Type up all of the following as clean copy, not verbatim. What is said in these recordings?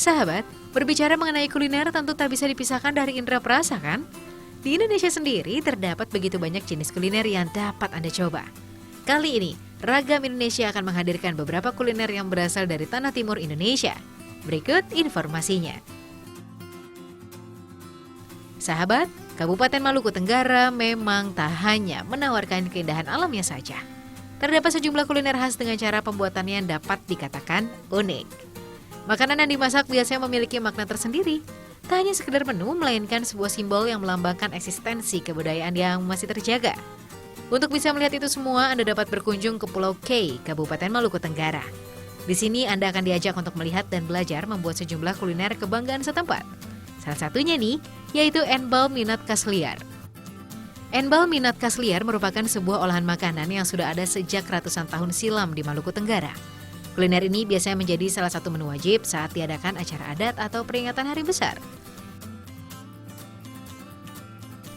Sahabat, berbicara mengenai kuliner tentu tak bisa dipisahkan dari indera perasa kan? Di Indonesia sendiri terdapat begitu banyak jenis kuliner yang dapat Anda coba. Kali ini, Ragam Indonesia akan menghadirkan beberapa kuliner yang berasal dari tanah timur Indonesia. Berikut informasinya. Sahabat, Kabupaten Maluku Tenggara memang tak hanya menawarkan keindahan alamnya saja. Terdapat sejumlah kuliner khas dengan cara pembuatannya yang dapat dikatakan unik. Makanan yang dimasak biasanya memiliki makna tersendiri. Tak hanya sekedar menu, melainkan sebuah simbol yang melambangkan eksistensi kebudayaan yang masih terjaga. Untuk bisa melihat itu semua, Anda dapat berkunjung ke Pulau K, Kabupaten Maluku Tenggara. Di sini Anda akan diajak untuk melihat dan belajar membuat sejumlah kuliner kebanggaan setempat. Salah satunya nih, yaitu Enbal Minat Khas Liar. Enbal Minat Khas Liar merupakan sebuah olahan makanan yang sudah ada sejak ratusan tahun silam di Maluku Tenggara. Kuliner ini biasanya menjadi salah satu menu wajib saat diadakan acara adat atau peringatan hari besar.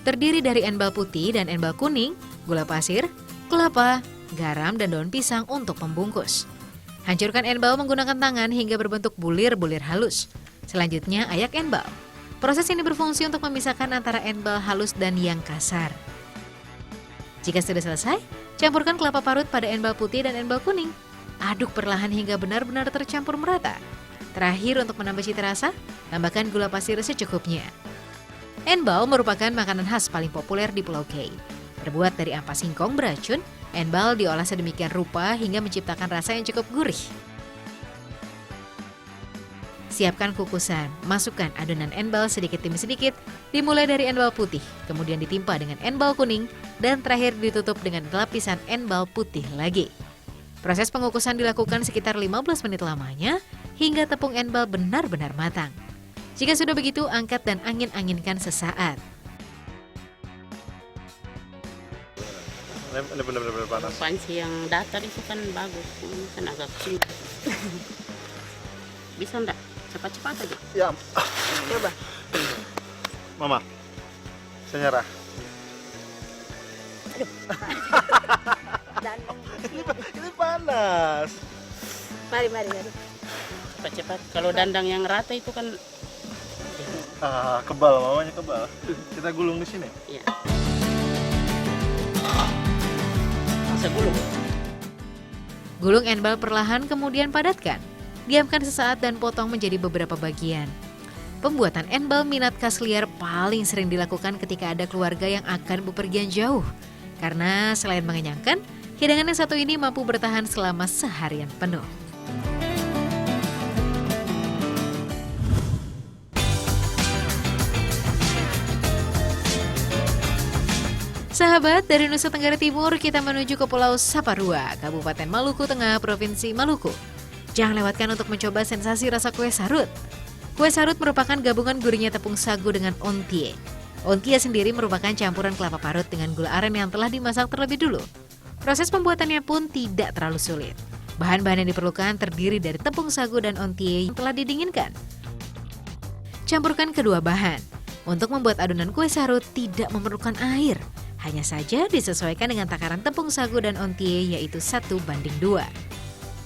Terdiri dari enbal putih dan enbal kuning, gula pasir, kelapa, garam, dan daun pisang untuk pembungkus. Hancurkan enbal menggunakan tangan hingga berbentuk bulir-bulir halus. Selanjutnya, ayak enbal. Proses ini berfungsi untuk memisahkan antara enbal halus dan yang kasar. Jika sudah selesai, campurkan kelapa parut pada enbal putih dan enbal kuning. Aduk perlahan hingga benar-benar tercampur merata. Terakhir, untuk menambah cita rasa, tambahkan gula pasir secukupnya. Enbal merupakan makanan khas paling populer di Pulau K. Terbuat dari ampas singkong beracun, enbal diolah sedemikian rupa hingga menciptakan rasa yang cukup gurih. Siapkan kukusan, masukkan adonan enbal sedikit demi sedikit, dimulai dari enbal putih, kemudian ditimpa dengan enbal kuning, dan terakhir ditutup dengan lapisan enbal putih lagi. Proses pengukusan dilakukan sekitar 15 menit lamanya hingga tepung enbal benar-benar matang. Jika sudah begitu, angkat dan angin-anginkan sesaat. Ini benar-benar panas. Panci yang datar itu kan bagus, ini kan agak kecil. Bisa enggak? Cepat-cepat aja. Ya. Coba. Mama, saya nyerah. Ini panas. Mari. Cepat-cepat. Kalau dandang yang rata itu kan Kebal, mamanya kebal. Kita gulung di sini. ya. Masa gulung? Gulung enbal perlahan kemudian padatkan. Diamkan sesaat dan potong menjadi beberapa bagian. Pembuatan enbal Minat Khas Liar paling sering dilakukan ketika ada keluarga yang akan bepergian jauh. Karena selain mengenyangkan, hidangan yang satu ini mampu bertahan selama seharian penuh. Sahabat, dari Nusa Tenggara Timur kita menuju ke Pulau Saparua, Kabupaten Maluku Tengah, Provinsi Maluku. Jangan lewatkan untuk mencoba sensasi rasa kue sarut. Kue sarut merupakan gabungan gurihnya tepung sagu dengan ontie. Ontie sendiri merupakan campuran kelapa parut dengan gula aren yang telah dimasak terlebih dulu. Proses pembuatannya pun tidak terlalu sulit. Bahan-bahan yang diperlukan terdiri dari tepung sagu dan ontie yang telah didinginkan. Campurkan kedua bahan. Untuk membuat adonan kue sarut tidak memerlukan air. Hanya saja disesuaikan dengan takaran tepung sagu dan ontie, yaitu 1:2.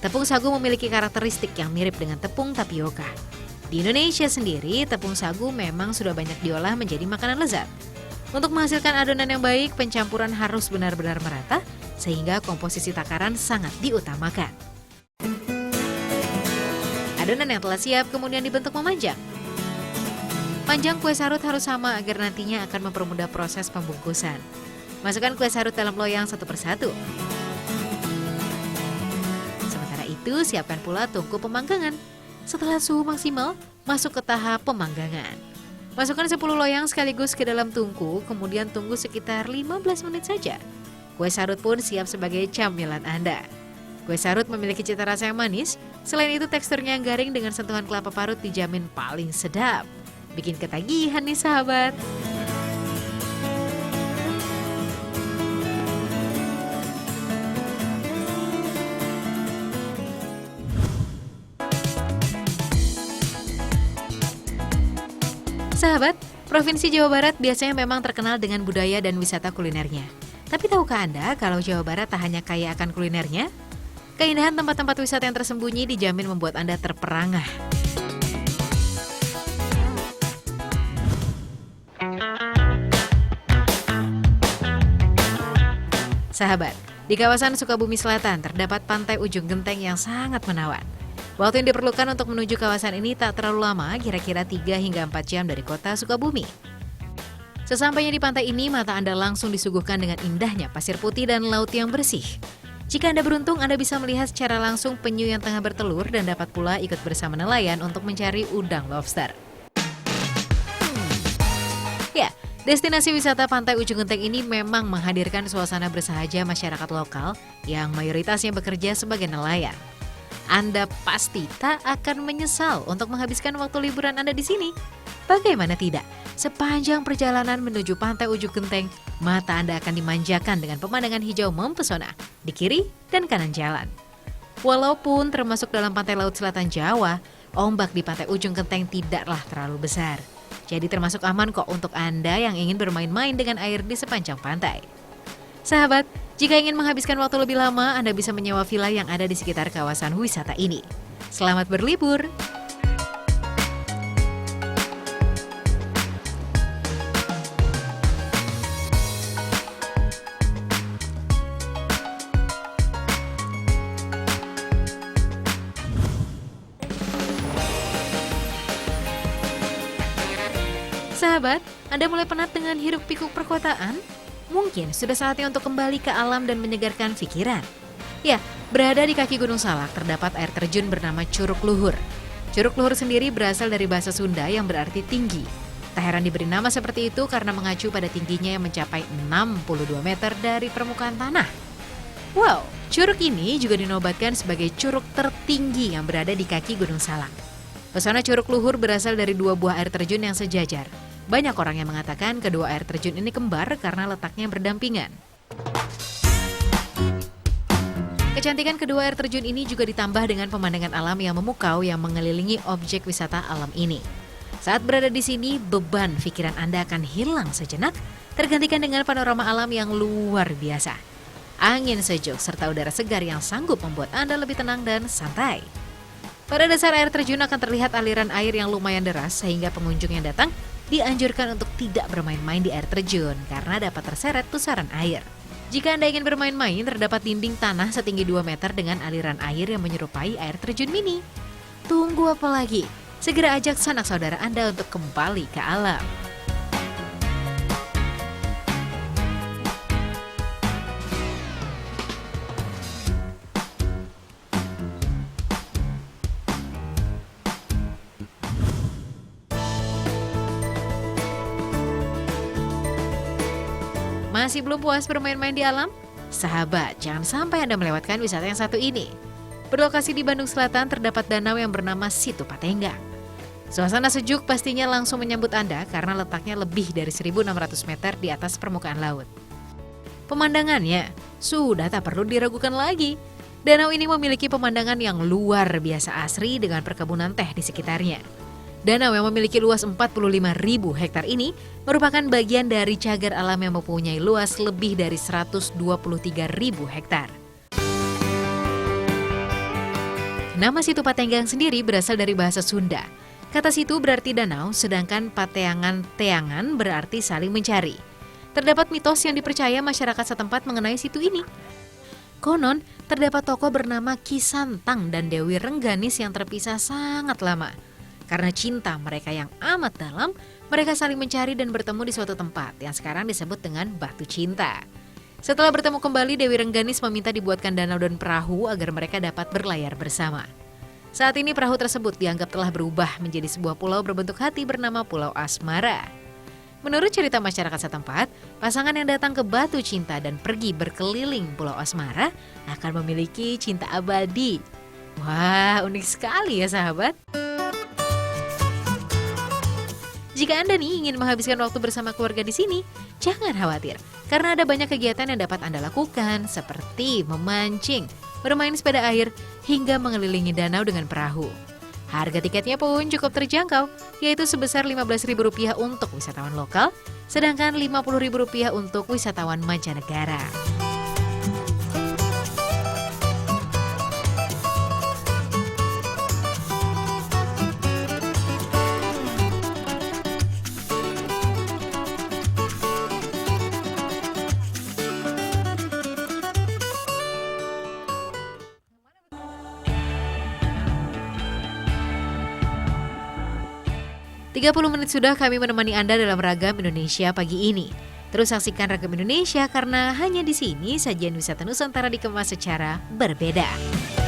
Tepung sagu memiliki karakteristik yang mirip dengan tepung tapioka. Di Indonesia sendiri, tepung sagu memang sudah banyak diolah menjadi makanan lezat. Untuk menghasilkan adonan yang baik, pencampuran harus benar-benar merata, sehingga komposisi takaran sangat diutamakan. Adonan yang telah siap kemudian dibentuk memanjang. Panjang kue sarut harus sama agar nantinya akan mempermudah proses pembungkusan. Masukkan kue sarut dalam loyang satu persatu. Sementara itu, siapkan pula tungku pemanggangan. Setelah suhu maksimal, masuk ke tahap pemanggangan. Masukkan 10 loyang sekaligus ke dalam tungku, kemudian tunggu sekitar 15 menit saja. Kue sarut pun siap sebagai camilan Anda. Kue sarut memiliki cita rasa yang manis, selain itu teksturnya yang garing dengan sentuhan kelapa parut dijamin paling sedap. Bikin ketagihan nih sahabat. Sahabat, Provinsi Jawa Barat biasanya memang terkenal dengan budaya dan wisata kulinernya. Tapi tahukah Anda kalau Jawa Barat tak hanya kaya akan kulinernya? Keindahan tempat-tempat wisata yang tersembunyi dijamin membuat Anda terperangah. Sahabat, di kawasan Sukabumi Selatan terdapat pantai Ujung Genteng yang sangat menawan. Waktu yang diperlukan untuk menuju kawasan ini tak terlalu lama, kira-kira 3 hingga 4 jam dari kota Sukabumi. Sesampainya di pantai ini, mata Anda langsung disuguhkan dengan indahnya pasir putih dan laut yang bersih. Jika Anda beruntung, Anda bisa melihat secara langsung penyu yang tengah bertelur dan dapat pula ikut bersama nelayan untuk mencari udang lobster. Ya, destinasi wisata Pantai Ujung Genteng ini memang menghadirkan suasana bersahaja masyarakat lokal yang mayoritasnya bekerja sebagai nelayan. Anda pasti tak akan menyesal untuk menghabiskan waktu liburan Anda di sini. Bagaimana tidak? Sepanjang perjalanan menuju Pantai Ujung Genteng, mata Anda akan dimanjakan dengan pemandangan hijau mempesona di kiri dan kanan jalan. Walaupun termasuk dalam pantai Laut Selatan Jawa, ombak di Pantai Ujung Genteng tidaklah terlalu besar. Jadi termasuk aman kok untuk Anda yang ingin bermain-main dengan air di sepanjang pantai. Sahabat, jika ingin menghabiskan waktu lebih lama, Anda bisa menyewa villa yang ada di sekitar kawasan wisata ini. Selamat berlibur! Sahabat, Anda mulai penat dengan hiruk-pikuk perkotaan? Mungkin sudah saatnya untuk kembali ke alam dan menyegarkan pikiran. Ya, berada di kaki Gunung Salak terdapat air terjun bernama Curug Luhur. Curug Luhur sendiri berasal dari bahasa Sunda yang berarti tinggi. Tak heran diberi nama seperti itu karena mengacu pada tingginya yang mencapai 62 meter dari permukaan tanah. Wow, curug ini juga dinobatkan sebagai curug tertinggi yang berada di kaki Gunung Salak. Pesona Curug Luhur berasal dari 2 buah air terjun yang sejajar. Banyak orang yang mengatakan kedua air terjun ini kembar karena letaknya berdampingan. Kecantikan kedua air terjun ini juga ditambah dengan pemandangan alam yang memukau yang mengelilingi objek wisata alam ini. Saat berada di sini, beban pikiran Anda akan hilang sejenak, tergantikan dengan panorama alam yang luar biasa. Angin sejuk serta udara segar yang sanggup membuat Anda lebih tenang dan santai. Pada dasar air terjun akan terlihat aliran air yang lumayan deras sehingga pengunjung yang datang dianjurkan untuk tidak bermain-main di air terjun karena dapat terseret pusaran air. Jika Anda ingin bermain-main, terdapat dinding tanah setinggi 2 meter dengan aliran air yang menyerupai air terjun mini. Tunggu apa lagi? Segera ajak sanak saudara Anda untuk kembali ke alam. Masih belum puas bermain-main di alam? Sahabat, jangan sampai Anda melewatkan wisata yang satu ini. Berlokasi di Bandung Selatan terdapat danau yang bernama Situ Patenggang. Suasana sejuk pastinya langsung menyambut Anda karena letaknya lebih dari 1.600 meter di atas permukaan laut. Pemandangannya sudah tak perlu diragukan lagi. Danau ini memiliki pemandangan yang luar biasa asri dengan perkebunan teh di sekitarnya. Danau yang memiliki luas 45.000 hektar ini merupakan bagian dari cagar alam yang mempunyai luas lebih dari 123.000 hektar. Nama Situ Patenggang sendiri berasal dari bahasa Sunda. Kata situ berarti danau, sedangkan pateangan-teangan berarti saling mencari. Terdapat mitos yang dipercaya masyarakat setempat mengenai situ ini. Konon, terdapat tokoh bernama Ki Santang dan Dewi Rengganis yang terpisah sangat lama. Karena cinta mereka yang amat dalam, mereka saling mencari dan bertemu di suatu tempat yang sekarang disebut dengan Batu Cinta. Setelah bertemu kembali, Dewi Rengganis meminta dibuatkan danau dan perahu agar mereka dapat berlayar bersama. Saat ini perahu tersebut dianggap telah berubah menjadi sebuah pulau berbentuk hati bernama Pulau Asmara. Menurut cerita masyarakat setempat, pasangan yang datang ke Batu Cinta dan pergi berkeliling Pulau Asmara akan memiliki cinta abadi. Wah, unik sekali ya sahabat. Jika Anda nih ingin menghabiskan waktu bersama keluarga di sini, jangan khawatir. Karena ada banyak kegiatan yang dapat Anda lakukan seperti memancing, bermain sepeda air, hingga mengelilingi danau dengan perahu. Harga tiketnya pun cukup terjangkau, yaitu sebesar Rp15.000 untuk wisatawan lokal, sedangkan Rp50.000 untuk wisatawan mancanegara. 30 menit sudah kami menemani Anda dalam Ragam Indonesia pagi ini. Terus saksikan Ragam Indonesia karena hanya di sini sajian wisata Nusantara dikemas secara berbeda.